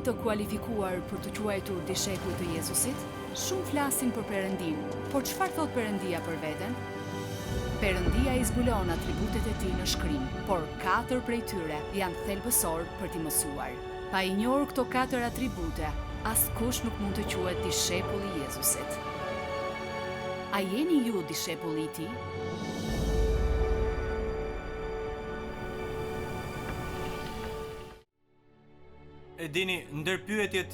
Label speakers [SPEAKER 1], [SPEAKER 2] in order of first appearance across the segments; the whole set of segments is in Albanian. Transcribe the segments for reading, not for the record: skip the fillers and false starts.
[SPEAKER 1] të kualifikuar për të quajtur dishekuj të Jezusit? Shumë flasin për Perëndin, por çfarë thot Perëndia për veten? Perëndia i zbulon atributet e tij në shkrim, por 4 prej tyre janë thelbësor për t'i mësuar. Pa i njohur këto 4 atribute, askush nuk mund të quhet dishepull i Jezusit. A jeni ju dishepull i tij?
[SPEAKER 2] E dini, ndër pyetjet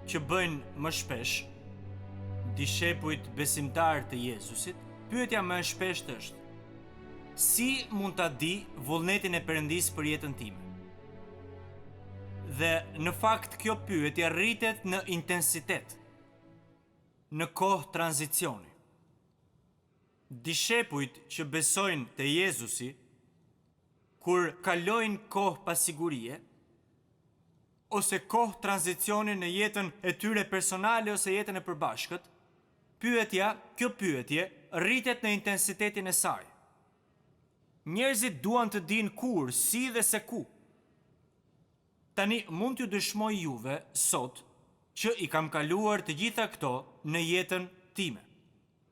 [SPEAKER 2] që bëjnë më shpesh dishepujt besimtar të Jezusit, pyetja më e shpeshtë është: si mund ta di vullnetin e Perëndisë për jetën time? Dhe në fakt kjo pyetje rritet në intensitet, në kohë tranzicioni. Dishepujt që besojnë te Jezusi, kur kalojnë kohë pasigurie, ose kohë tranzicioni në jetën e tyre personale ose jetën e përbashkët, kjo pyetje rritet në intensitetin e saj. Njerëzit duan të dinë kur, si dhe se ku. Tani mund t'ju dëshmoj juve sot që i kam kaluar të gjitha këto në jetën time.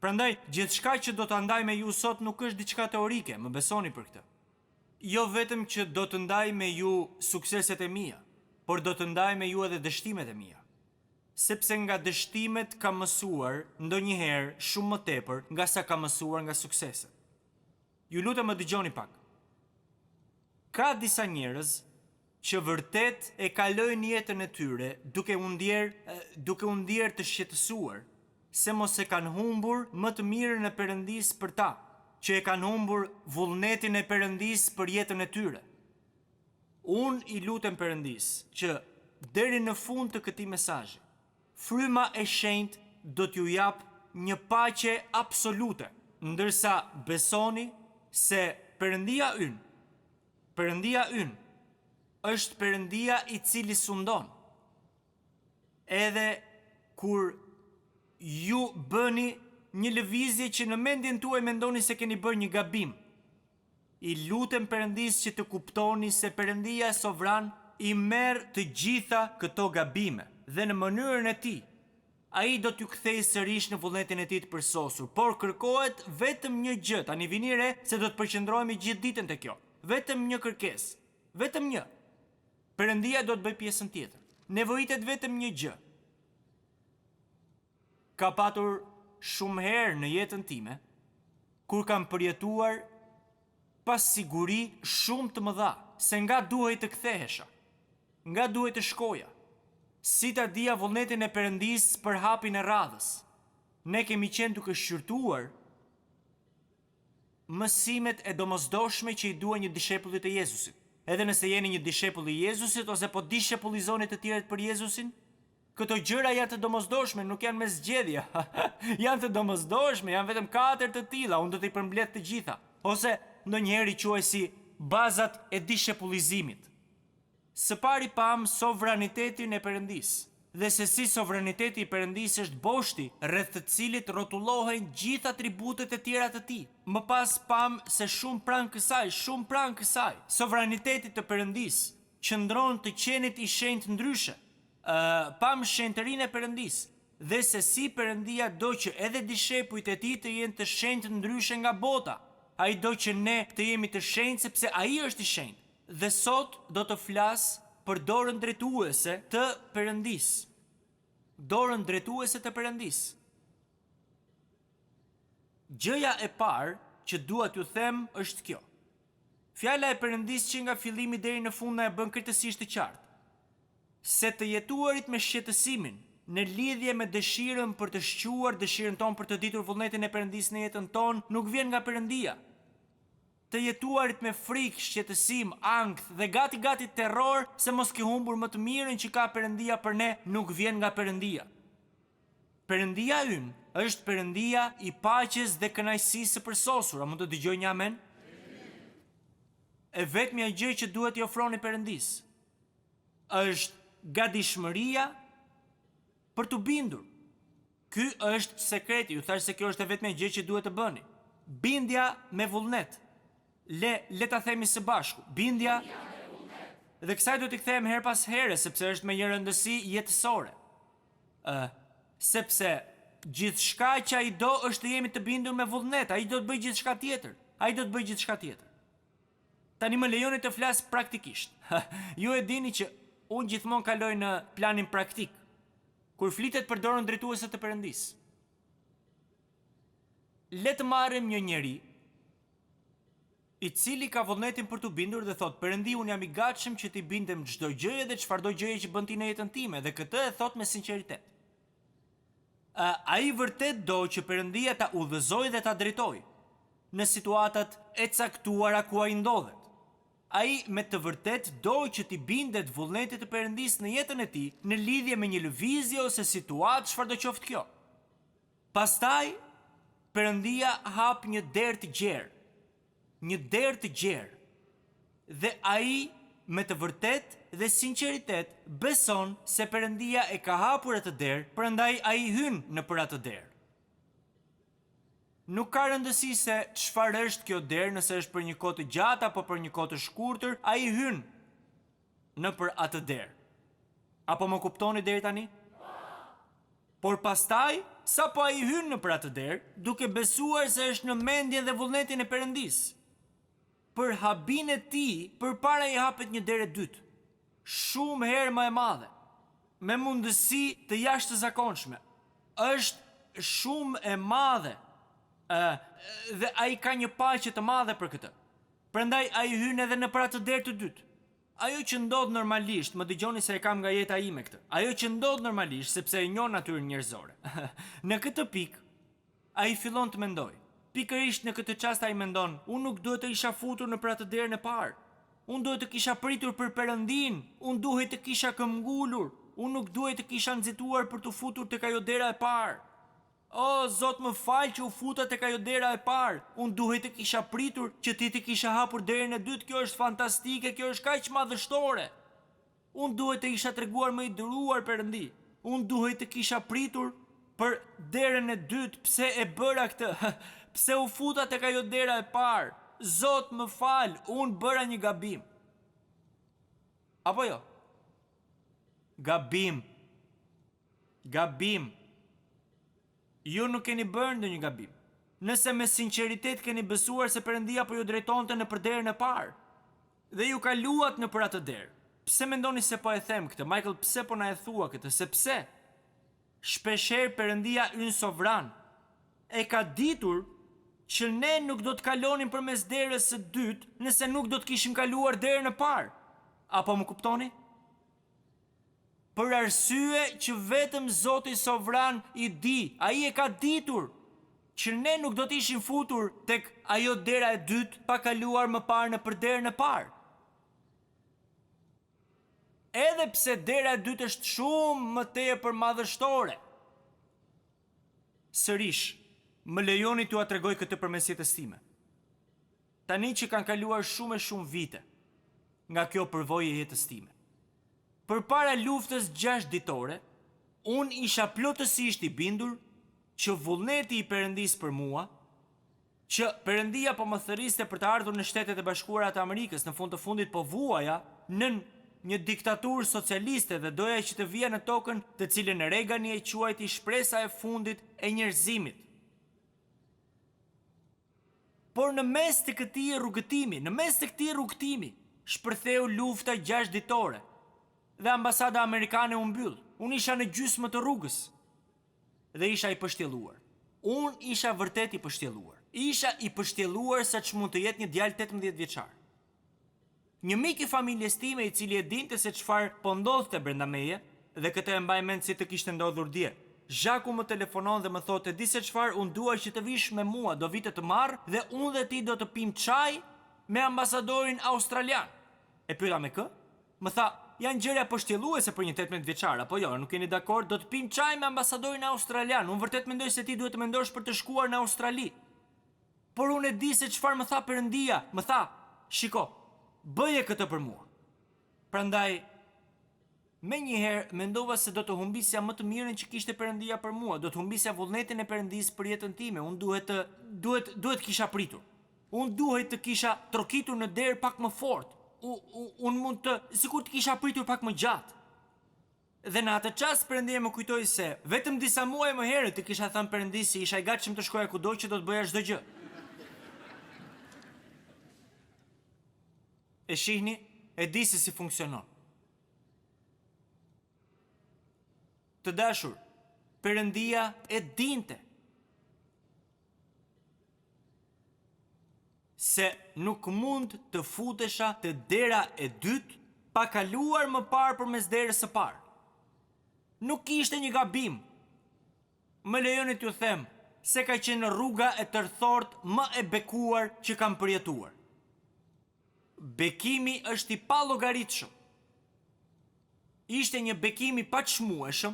[SPEAKER 2] Prandaj, gjithçka që do të ndaj me ju sot nuk është diçka teorike, më besoni për këtë. Jo vetëm që do të ndaj me ju sukseset e mia, por do të ndaj me ju edhe dështimet e mia. Sepse nga dështimet kam mësuar ndonjëherë shumë më tepër nga sa kam mësuar nga sukseset. Ju lutem më dëgjoni pak. Ka disa njerëz që vërtet e kalojnë jetën e tyre duke u ndjer të shqetësuar se mos e kanë humbur më të mirën e Perëndisë për ta, që e kanë humbur vullnetin e Perëndisë për jetën e tyre. Unë i lutem Perëndisë që deri në fund të këtij mesazhi, fryma e shenjtë do t'ju jap një paqe absolute, ndërsa besoni se Perëndia ynë është Perëndia i cili sundon. Edhe kur ju bëni një lëvizje që në mendjen tuaj mendoni se keni bërë një gabim, i lutem Perëndisë që të kuptoni se Perëndia sovran i merr të gjitha këto gabime dhe në mënyrën e tij ai do t'ju kthejë sërish në vullnetin e tij të përsosur, por kërkohet vetëm një gjë. Tani vini re se do të përqendrohemi gjithë ditën te kjo. Vetëm një kërkesë, vetëm një. Perëndia do të bëj pjesën tjetër. Nevojitet vetëm një gjë. Ka patur shumë herë në jetën time kur kam përjetuar pas siguri shumë të mëdha se nga duhej të kthehesha, nga duhej të shkoja, si ta dija vullnetin e Perëndisë për hapin e radhës. Ne kemi qenë duke shqyrtuar mësimet e domosdoshme që i duan një dishepullit të Jezusit. Edhe nëse jeni një dishepull i Jezusit ose po dishepullizoni të tjerët për Jezusin, këto gjëra janë të domosdoshme, nuk janë me zgjedhje. Janë të domosdoshme, janë vetëm 4 të tilla, unë do t'i përmbledh të gjitha. Ose ndonjëherë i quaj si bazat e dishepullizimit. Së pari pam sovranitetin e Perëndisë, dhe se si sovraniteti i Perëndisë është boshti rreth të cilit rrotullohen gjithë atributet e tjera të tij. Më pas pam se shumë pranë kësaj, sovraniteti të Perëndisë qëndron të qenit i shenjtë ndryshe. Pam shenjtërinë e Perëndisë dhe se si Perëndia do që edhe dishepujt e tij të jenë të shenjtë ndryshe nga bota. Ai do që ne të jemi të shenjtë sepse ai është i shenjtë. Dhe sot do të flas për dorën drejtuese të Perëndisë. Dorën drejtuese të Perëndisë. Gjëja e parë që dua t'ju them është kjo. Fjala e Perëndisë që nga fillimi deri në fund na e bën krejtësisht të qartë se të jetuarit me shqetësimin në lidhje me dëshirën për të shquar dëshirën tonë për të ditur vullnetin e Perëndisë në jetën tonë nuk vjen nga Perëndia. Të jetuarit me frikë, shqetësim, ankth dhe gati terror se mos ke humbur më të mirën që ka Perëndia për ne nuk vjen nga Perëndia. Perëndia ynë është Perëndia i paqes dhe kënaqësisë së përsosur. A mund të dëgjoj një amen? E vetmja gjë që duhet t'i ofroni Perëndisë është gatishmëria për t'u bindur. Ky është sekreti, ju thash se kjo është e vetmja gjë që duhet të bëni. Bindja me vullnet. Le ta themi së bashku. Bindja Dhe kësaj do t'i kthehem her pas here, sepse është me një rëndësi jetësore. Sepse gjithçka që ai do është të jemi të bindur me vullnet, ai do të bëjë gjithçka tjetër. Tani më lejoni të flas praktikisht. Ju e dini që unë gjithmonë kaloj në planin praktik, kur flitet për dorën drejtuese të Perëndisë. Le të marrim një njeri i cili ka vullnetin për të bindur dhe thot: Perëndi, unë jam i gatshëm që t'i bindem çdo gjëje dhe çfarëdo gjëje që bën ti në jetën time, dhe këtë e thot me sinqeritet. Ai vërtet do që Perëndia ta udhëzoj dhe ta drejtoj në situatat e caktuara ku ai ndodhet. Ai me të vërtet do që t'i bindet vullnetit të Perëndisë në jetën e tij në lidhje me një lëvizje ose situatë çfarëdo qoftë kjo. Pastaj Perëndia hap një derë të gjerë, dhe ai me të vërtet dhe sinqeritet beson se Perëndia e ka hapur atë derë, prandaj ai hyn në për atë derë. Nuk ka rëndësi se çfarë është kjo derë, nëse është për një kohë të gjatë apo për një kohë të shkurtër, ai hyn në për atë derë. Apo më kuptoni deri tani? Por pastaj, sapo ai hyn në për atë derë, duke besuar se është në mendjen dhe vullnetin e Perëndisë, për habin e tij, përpara i hapet një derë e dytë, shumë herë më e madhe, me mundësi të jashtëzakonshme. Është shumë e madhe, dhe ai ka një paqe të madhe për këtë. Prandaj ai hyn edhe në për atë derë të dytë. Ajo që ndodh normalisht, më dëgjoni se e kam nga jeta ime këtë. Ajo që ndodh normalisht, sepse e njoh natyrën njerëzore. Në këtë pikë, ai fillon të mendoj. Pikërisht në këtë çast ai mendon: unë nuk duhet të isha futur në për atë derën e parë. Unë duhet të kisha pritur për Perëndin. Unë duhet të kisha këmbgulur. Unë nuk duhet të kisha nxituar për të futur tek ajo dera e parë. O, Zot më fal që u futa tek ajo dera e parë. Unë duhet të kisha pritur që ti të kisha hapur derën e dytë. Kjo është fantastike, kjo është kaq madhështore. Unë duhet të isha treguar më i dëruar Perëndi. Unë duhet të kisha pritur për derën e dytë. Pse e bëra këtë? Pse u futa tek ajo dera e parë? Zot më fal, unë bëra një gabim. Apo jo? Gabim. Ju nuk keni bërë ndonjë gabim. Nëse me sinqeritet keni besuar se Perëndia po ju drejtonte në për derën e parë, dhe ju kaluat në për atë derë. Pse mendoni se po e them këtë? Michael, pse po na e thua këtë? Sepse shpeshherë Perëndia ynë sovran e ka ditur që ne nuk do të kalonim përmes derës së dytë nëse nuk do të kishim kaluar derën e parë. Apo më kuptoni? Për arsye që vetëm Zoti sovran i di, ai e ka ditur që ne nuk do të ishim futur tek ajo dera e dytë pa kaluar më parë në për derën e parë. Edhe pse dera e dytë është shumë më tepër madhështore. Sërish, më lejoni t'ua tregoj këtë përmes jetës time. Tani që kanë kaluar shumë e shumë vite nga kjo përvojë e jetës time. Përpara luftës 6 ditore, unë isha plotësisht i bindur që vullneti i Perëndisë për mua, që Perëndia po më thërriste për të ardhur në Shtetet e Bashkuara të Amerikës, në fund të fundit po vuaja në një diktaturë socialiste dhe doja që të vija në tokën të cilën Reagani e quajti shpresa e fundit e njerëzimit. Por në mes të këtij rrugëtimi, shpërtheu lufta 6 ditore. Dhe ambasada amerikane u mbyll. Unë isha në gjysmë të rrugës dhe isha i pështjelluar. Unë isha vërtet i pështjelluar. Isha i pështjelluar sa që mund të jetë një djalë 18 vjeçar. Një mik i familjes time i cili e dinte se çfarë po ndodhte brenda meje, dhe këtë e mbaj mend si të kishte ndodhur dje. Zhaku më telefonon dhe më thotë: "Di se çfarë, unë dua që të vish me mua, do vite të marr dhe unë dhe ti do të pim çaj me ambasadorin australian." E pyeta me kë? Më tha: "Janë gjëra pështjelluese për një 18 vjeçar, apo jo? Nuk jeni dakord? Do të pim çaj me ambasadorin australian. Unë vërtet mendoj se ti duhet të mendosh për të shkuar në Australi." Por unë e di se çfarë më tha Perëndia. Më tha: "Shiko, bëje këtë për mua." Prandaj, menjëherë mendova se do të humbisja më të mirën që kishte Perëndia për mua, do të humbisja vullnetin e Perëndisë për jetën time. Unë duhet kisha pritur. Unë duhet të kisha trokitur në derë pak më fort. unë mund të, sikur të kisha pritur pak më gjatë. Dhe në atë çast Perëndia më kujtoi se vetëm disa muaj më herët të kisha thënë Perëndis se isha i gatshëm të shkoja kudo që do të bëja çdo gjë. E shihni, e di se si funksionon. Të dashur, Perëndia e dinte se nuk mund të futesha te dera e dytë pa kaluar më parë përmes derës së parë. Nuk ishte një gabim. Më lejoni t'ju them se ka qenë rruga e tërthort më e bekuar që kam përjetuar. Bekimi është i pallogaritshëm. Ishte një bekim i paçmueshëm,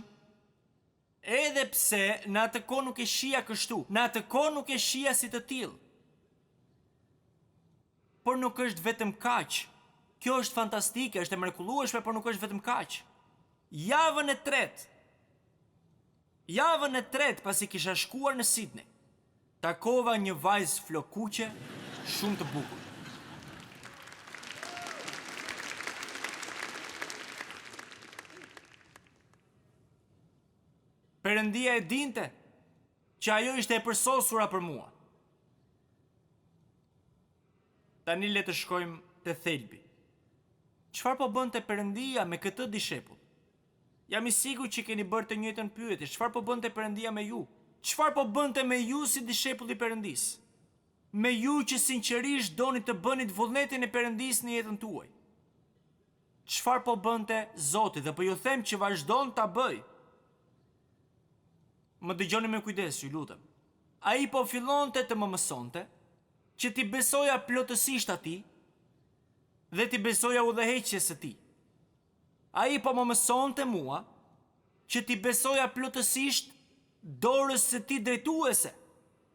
[SPEAKER 2] edhe pse në atë kohë nuk e shija kështu, në atë kohë nuk e shija si të tillë. Por nuk është vetëm kaq. Kjo është fantastike, është e mrekullueshme, por nuk është vetëm kaq. Javën e tretë pasi kisha shkuar në Sydney, takova një vajzë flokuqe shumë të bukur. Perëndia e dinte që ajo ishte e përsosura për mua. Tani le të shkojmë te thelbi. Çfarë po bënte Perëndia me këtë dishepull? Jam i sigurt që keni bërë të njëjtën pyetje. Çfarë po bënte Perëndia me ju? Çfarë po bënte me ju si dishepull i Perëndis? Me ju që sinqerisht doni të bënit vullnetin e Perëndis në jetën tuaj. Çfarë po bënte Zoti dhe po ju them që vazhdon ta bëj. Më dëgjoni me kujdes, ju lutem. Ai po fillonte të më mësonte që ti besoja plotësisht atij dhe ti besoja udhëheqjes së tij. Ai po më mësonte mua që ti besoja plotësisht dorës së tij drejtuese,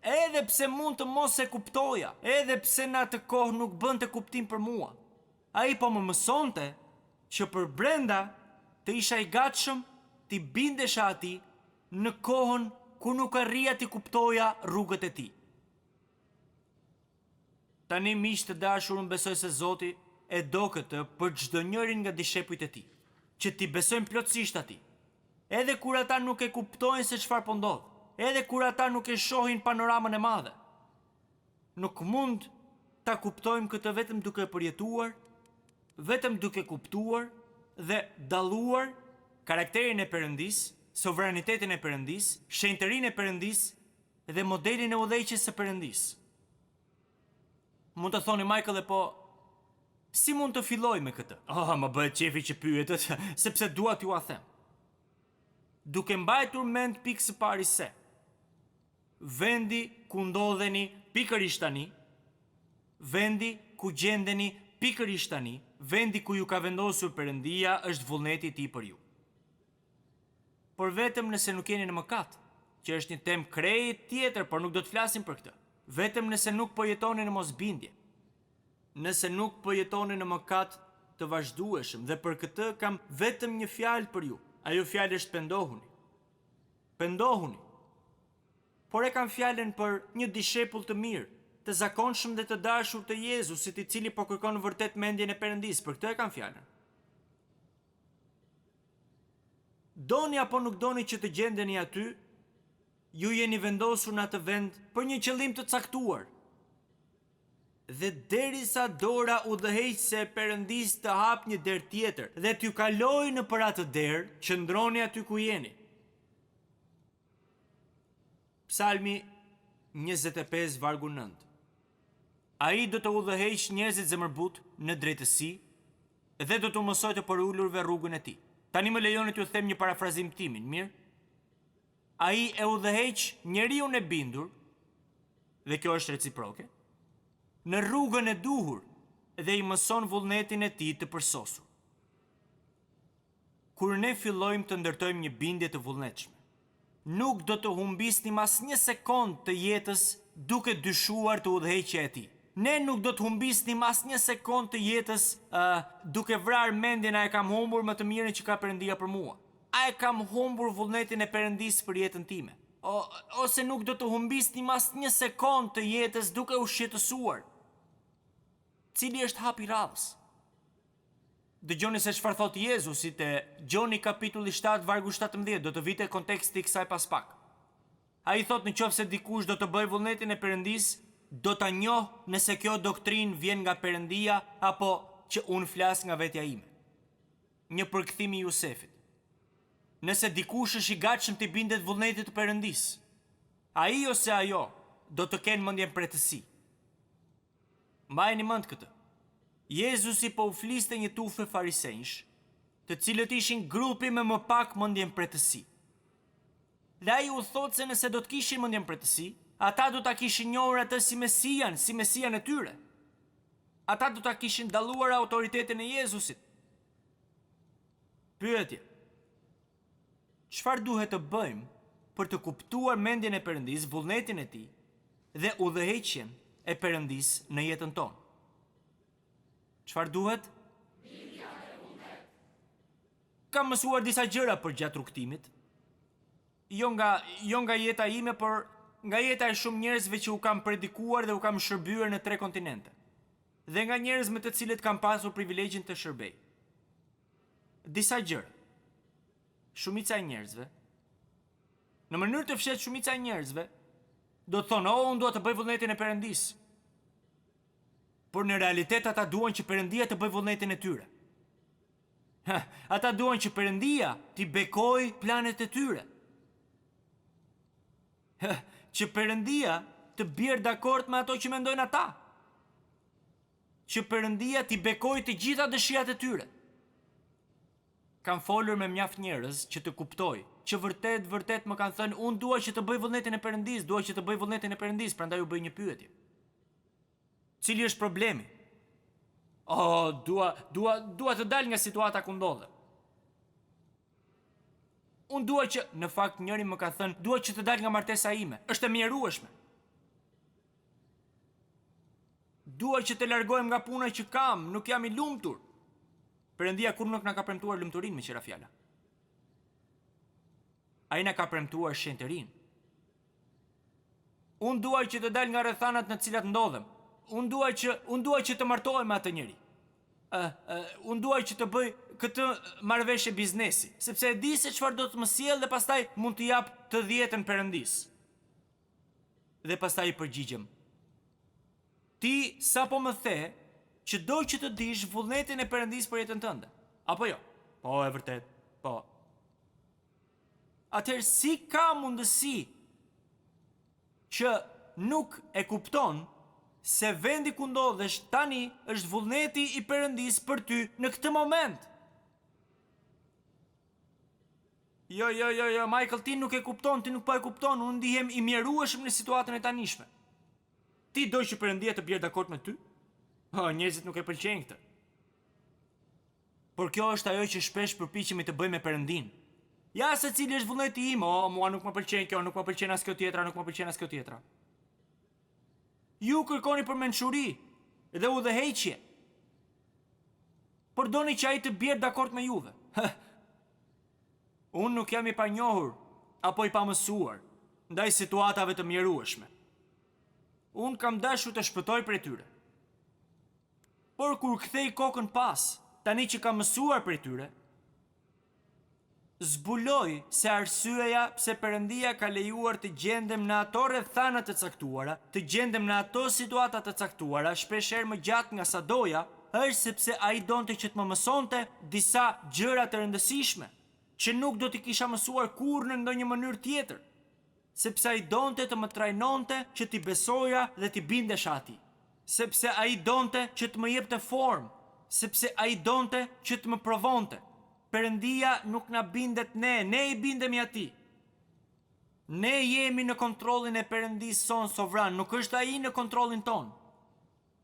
[SPEAKER 2] edhe pse mund të mos e kuptoja, edhe pse në atë kohë nuk bënte kuptim për mua. Ai po më mësonte që për brenda të isha i gatshëm ti bindesha atij në kohën ku nuk arrija ti kuptoja rrugët e tij. Tani miq të dashur, unë besoj se Zoti e do këtë për çdo njërin nga dishepujt e tij, që ti besojnë plotësisht atij. Edhe kur ata nuk e kuptojnë se çfarë po ndodh, edhe kur ata nuk e shohin panoramën e madhe. Nuk mund ta kuptojmë këtë vetëm duke përjetuar, vetëm duke kuptuar dhe dalluar karakterin e Perëndis, sovranitetin e Perëndis, shenjtërinë e Perëndis dhe modelin e udhëheqjes së Perëndis. Mund të thoni, Michael, po si mund të filloj me këtë? Më bëhet qefi që pyetet, sepse dua t'ju a them. Duke mbajtur mend pikë së pari se vendi ku ndodheni pikërisht tani, vendi ku gjendeni pikërisht tani, vendi ku ju ka vendosur Perëndia është vullneti i tij për ju. Por vetëm nëse nuk jeni në mëkat, që është një temë krejt tjetër, por nuk do të flasim për këtë. Vetëm nëse nuk po jetoni në mosbindje, nëse nuk po jetoni në mëkat të vazhdueshëm, dhe për këtë kam vetëm një fjalë për ju. Ajo fjalë është pendohuni. Pendohuni. Por e kam fjalën për një dishepull të mirë, të zakonshëm dhe të dashur të Jezusit, i cili po kërkon vërtet mendjen e Perëndis. Për këtë e kam fjalën. Doni apo nuk doni që të gjendeni aty, ju jeni vendosur në atë vend për një qëllim të caktuar. Dhe derisa dora udhëheqëse e Perëndis të hap një derë tjetër dhe t'ju kalojë nëpër atë derë, qëndroni aty ku jeni. Psalmi 25 vargu 9. Ai do të udhëheqë njerëzit zemërbut në drejtësi dhe do të mësojë të përulurve rrugën e tij. Tani më lejoni t'ju them një parafrazim timin, mirë? Ai e udhëheq njeriun e bindur, dhe kjo është reciproke, në rrugën e duhur dhe i mëson vullnetin e tij të përsosur. Kur ne fillojmë të ndërtojmë një bindje të vullnetshme, nuk do të humbisnim as një sekond të jetës duke dyshuar të udhëheqja e tij. Ne nuk do të humbisnim as një sekond të jetës duke vrarë mendjen a e kam humbur më të mirën që ka Perëndia për mua. A e kam humbur vullnetin e Perëndis për jetën time? Ose nuk do të humbisnim as një sekond të jetës duke u shqetësuar. Cili është hapi radhës? Dëgjoni se çfarë thot Jezusi te Gjoni kapitulli 7 vargu 17, do të vite konteksti i kësaj pas pak. Ai thot nëse dikush do të bëj vullnetin e Perëndis, do ta njoh nëse kjo doktrinë vjen nga Perëndia apo që unë flas nga vetja ime. Një përkthim i Jusefit. Nëse dikush është i gatshëm të bindet vullnetit të Perëndis, ai ose ajo do të kenë mendjen pretësi. Mbajeni mend këtë. Jezusi po u fliste një tufë farisejsh, të cilët ishin grupi me më pak mendjen pretësi. Dhe ai u thot se nëse do të kishin mendjen pretësi, ata do ta kishin njohur atë si mesian e tyre. Ata do ta kishin dalluar autoritetin e Jezusit. Pyetje. Çfarë duhet të bëjmë për të kuptuar mendjen e Perëndis, vullnetin e tij dhe udhëheqjen e Perëndis në jetën tonë? Çfarë duhet? Kam mësuar disa gjëra për gjatë rrugtimit. Jo nga jeta ime, por nga jeta e shumë njerëzve që u kam predikuar dhe u kam shërbyer në 3 kontinente. Dhe nga njerëz me të cilët kam pasur privilegjin të shërbej. Disa gjëra. Shumica e njerëzve, në mënyrë të fshehtë shumica e njerëzve, do të thonë, unë dua të bëj vullnetin e Perëndis. Por në realitet ata duan që Perëndia të bëj vullnetin e tyre. Ata duan që Perëndia t'i bekojë planet e tyre. Që Perëndia të bjerë dakord me ato që mendojnë ata. Që Perëndia t'i bekojë të gjitha dëshirat e tyre. Kam folur me mjaft njerëz që të kuptoj, që vërtet më kanë thënë, unë dua që të bëj vullnetin e Perëndis, prandaj u bëj një pyetje. Cili është problemi? Dua të dal nga situata ku ndodhem. Unë dua që, në fakt njëri më ka thënë, dua që të dal nga martesa ime, është e mjerueshme. Dua që të largohem nga puna që kam, nuk jam i lumtur. Perëndia kur nuk na ka premtuar lumturinë me qira fjala. Ai na ka premtuar shenjtërinë. Unë dua që të dal nga rrethanat në të cilat ndodhem. Unë dua që të martohem me atë njeri. Unë dua që të bëj këtë marrëveshje biznesi, sepse e di se çfarë do të më sjellë dhe pastaj mund të jap të 10-ën Perëndis. Dhe pastaj i përgjigjem. Ti sapo më the që do që të dish vullnetin e Perëndis për jetën tënde. Apo jo? Po, e vërtet, po. Atëherë si ka mundësi që nuk e kupton se vendi ku ndodhesh tani është vullneti i Perëndis për ty në këtë moment? Jo, Michael, ti nuk e kupton, ti nuk po e kupton, unë ndihem i mjerueshëm në situatën e tanishme. Ti do që Perëndia të bjerë dakord me ty? Njerëzit nuk e pëlqejnë këtë. Por kjo është ajo që shpesh përpiqemi të bëjmë me Perëndin. Ja se cili është vullneti im, mua nuk më pëlqen kjo, nuk më pëlqen as kjo tjetra, Ju kërkoni për mençuri dhe udhëheqje. Por doni që ai të bjerë dakord me juve. Unë nuk jam i panjohur apo i pamësuar ndaj situatave të mjerueshme. Unë kam dashur të shpëtoj prej tyre. Por kur kthej kokën pas, tani që kam mësuar prej tyre, zbuloj se arsyeja pse Perëndia ka lejuar të gjendem në ato rrethana të caktuara, të gjendem në ato situata të caktuara, shpeshherë më gjatë nga sa doja, është sepse ai donte që të më mësonte disa gjëra të rëndësishme, që nuk do t'i kisha mësuar kurrë në ndonjë mënyrë tjetër, sepse ai donte të më trajnonte që t'i besoja dhe t'i bindesha atij, sepse ai donte që të më jepte formë, sepse ai donte që të më provonte. Perëndia nuk na bindet ne i bindemi atij. Ne jemi në kontrollin e Perëndis son sovran, nuk është ai në kontrollin ton.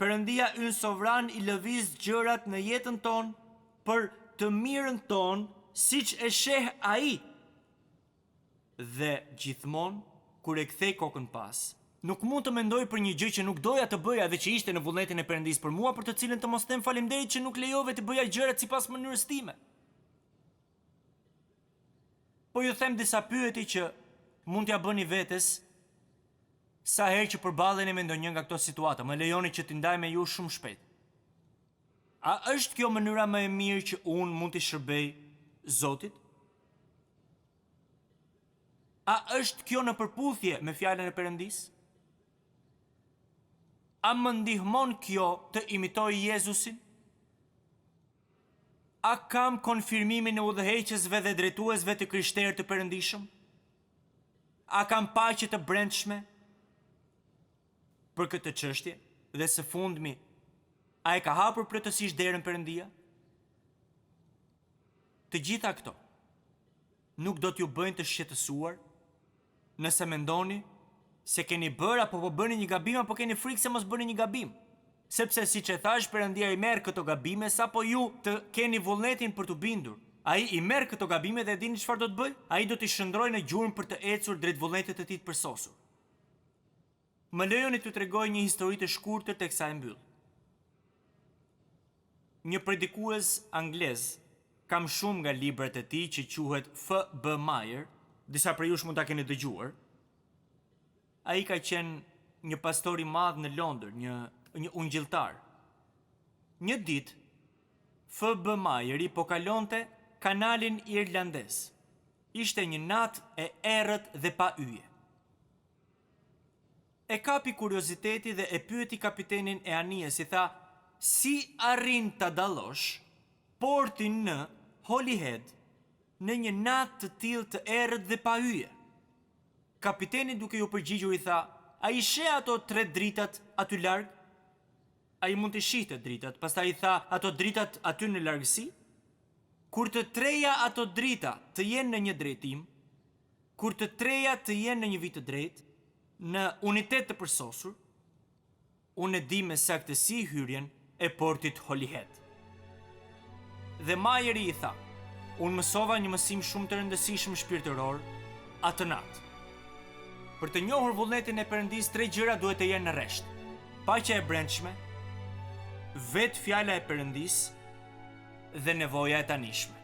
[SPEAKER 2] Perëndia ynë sovran i lëviz gjërat në jetën ton për të mirën ton, siç e sheh ai. Dhe gjithmonë kur e kthej kokën pas, nuk mund të mendoj për një gjë që nuk doja të bëja dhe që ishte në vullnetin e Perëndis për mua, për të cilën të mos them faleminderit që nuk lejove të bëja gjërat sipas mënyrës time. Po ju them disa pyetje që mund t'ja bëni vetes sa herë që përballeni me ndonjë nga këto situata. Më lejoni që t'i ndaj me ju shumë shpejt. A është kjo mënyra më e mirë që unë mund t'i shërbej Zotit? A është kjo në përputhje me fjalën e Perëndis? A më ndihmon kjo të imitoj Jezusin? A kam konfirmimin e udhëheqësve dhe drejtuesve të krishterë të Perëndishëm? A kam paqe të brendshme? Për këtë çështje dhe së fundmi, a e ka hapur plotësisht derën Perëndia? Të gjitha këto nuk do t'ju bëjnë të shqetësuar nëse mendoni se keni bërë apo po bëni një gabim apo keni frikë se mos bëni një gabim. Sepse siç e thash, Perëndia i merr këto gabime sapo ju të keni vullnetin për t'u bindur. Ai i merr këto gabime dhe dini çfarë do të bëj? Ai do t'i shndrojë në gjurmë për të ecur drejt vullnetit të tij të përsosur. Më lejoni t'ju tregoj një histori të shkurtër teksa e mbyll. Një predikues anglez, kam shumë nga librat e tij që quhet F.B. Meyer, disa prej jush mund ta keni dëgjuar. Ai ka qenë një pastor i madh në Londër, një ungjilltar. Një ditë, F.B. Meyeri po kalonte kanalin irlandez. Ishte një natë e errët dhe pa yje. E kapi kurioziteti dhe e pyeti kapitenin e anijes, i tha: si arrin ta dallosh portin në Holyhead në një natë të tillë të errët dhe pa yje? Kapiteni duke ju përgjigjur i tha: a i sheh ato 3 dritat aty larg? A i mund të shihte dritat, pastaj i tha: ato dritat aty në largësi? Kur të treja ato drita të jenë në një drejtim, kur të treja të jenë në një vit të drejtë, në unitet të përsosur, unë e di me saktësi hyrjen e portit Holyhead. Dhe Meyeri i tha: unë mësova një mësim shumë të rëndësishëm shpirtëror atë natë. Për të njohur vullnetin e Perëndis, 3 gjëra duhet të jenë në rresht: paqja e brendshme, vetë fjala e Perëndis dhe nevoja e tanishme.